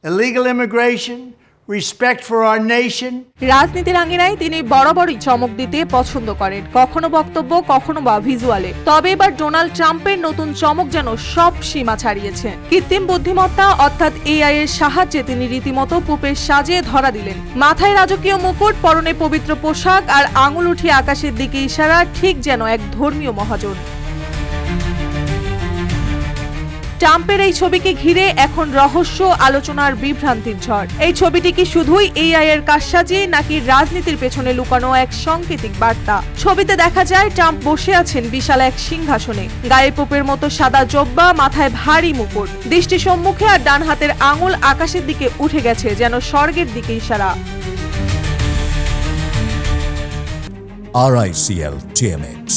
illegal immigration, respect for our nation. রাজনীতির আঙিনায় তিনি বরাবরই চমক দিতে পছন্দ করেন, কখনো বক্তব্য, কখনো বা ভিজুয়ালে। তবে এবার ডোনাল্ড ট্রাম্পের নতুন চমক যেন সব সীমা ছাড়িয়েছে। কৃত্রিম বুদ্ধিমত্তা অর্থাৎ এআই এর সাহায্যে তিনি রীতিমতো পোপের সাজে ধরা দিলেন। মাথায় রাজকীয় মুকুট, পরনে পবিত্র পোশাক আর আঙুল উঠিয়ে আকাশের দিকে ইশারা, ঠিক যেন এক ধর্মীয় মহাজন। ট্রাম্পের এই ছবিকে ঘিরে এখন রহস্য, আলোচনার বিভ্রান্তির ঝড়। এই ছবিটি কি শুধুই এআই এর কারসাজি, নাকি রাজনীতির পেছনে লুকানো এক সাংকেতিক বার্তা? ছবিতে দেখা যায় ট্রাম্প বসে আছেন বিশাল এক সিংহাসনে, গায়ে পোপের মতো সাদা জব্বা, মাথায় ভারী মুকুট, দৃষ্টি সম্মুখে, আর ডান হাতের আঙুল আকাশের দিকে উঠে গেছে, যেন স্বর্গের দিকে ইশারা। RICL TMX,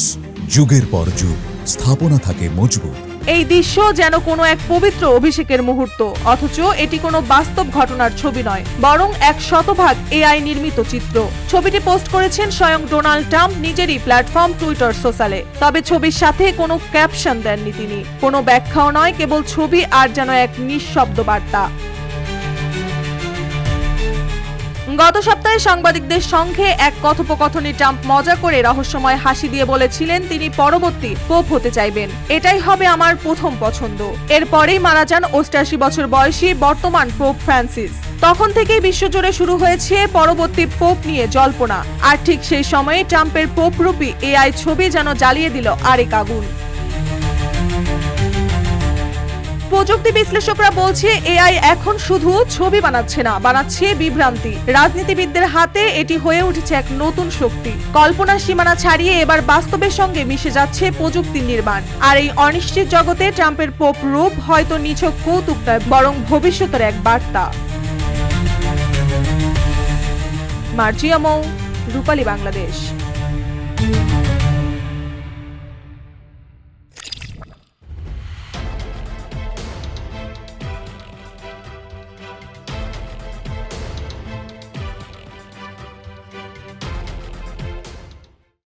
যুগের পর যুগ স্থাপনা থাকে মজবুত। এই দৃশ্য যেন কোনো এক পবিত্র অভিষেকের মুহূর্ত, অথচ এটি কোনো বাস্তব ঘটনার ছবি নয়, বরং 100% এআই নির্মিত চিত্র। ছবিটি পোস্ট করেছেন স্বয়ং ডোনাল্ড ট্রাম্প নিজেরই প্ল্যাটফর্ম টুইটার সোশ্যালে। তবে ছবির সাথে কোনো ক্যাপশন দেননি তিনি, কোনো ব্যাখ্যাও নয়, কেবল ছবি আর যেন এক নিঃশব্দ বার্তা। গত সপ্তাহে সাংবাদিকদের সঙ্গে এক কথোপকথনে ট্রাম্প মজা করে রহস্যময় হাসি দিয়ে বলেছিলেন তিনি পরবর্তী পোপ হতে চাইবেন। এটাই হবে আমার প্রথম পছন্দ। এরপরেই মারা যান 88 বছর বয়সী বর্তমান পোপ ফ্রান্সিস। তখন থেকেই বিশ্বজুড়ে শুরু হয়েছে পরবর্তী পোপ নিয়ে জল্পনা। আর ঠিক সেই সময়ে ট্রাম্পের পোপ রূপী এআই ছবি যেন জ্বালিয়ে দিল আরেক আগুন। প্রযুক্তি বিশ্লেষকরা বলছে এআই এখন শুধু ছবি বানাচ্ছে না, বানাচ্ছে বিভ্রান্তি। রাজনীতিবিদদের হাতে এটি হয়ে উঠেছে এক নতুন শক্তি। কল্পনার সীমানা ছাড়িয়ে এবার বাস্তবের সঙ্গে মিশে যাচ্ছে প্রযুক্তির নির্মাণ। আর এই অনিশ্চিত জগতে ট্রাম্পের পোপ রূপ হয়তো নিছক কৌতুক নয়, বরং ভবিষ্যতের এক বার্তা। মার্জিয়া মৌ, রূপালী বাংলাদেশ।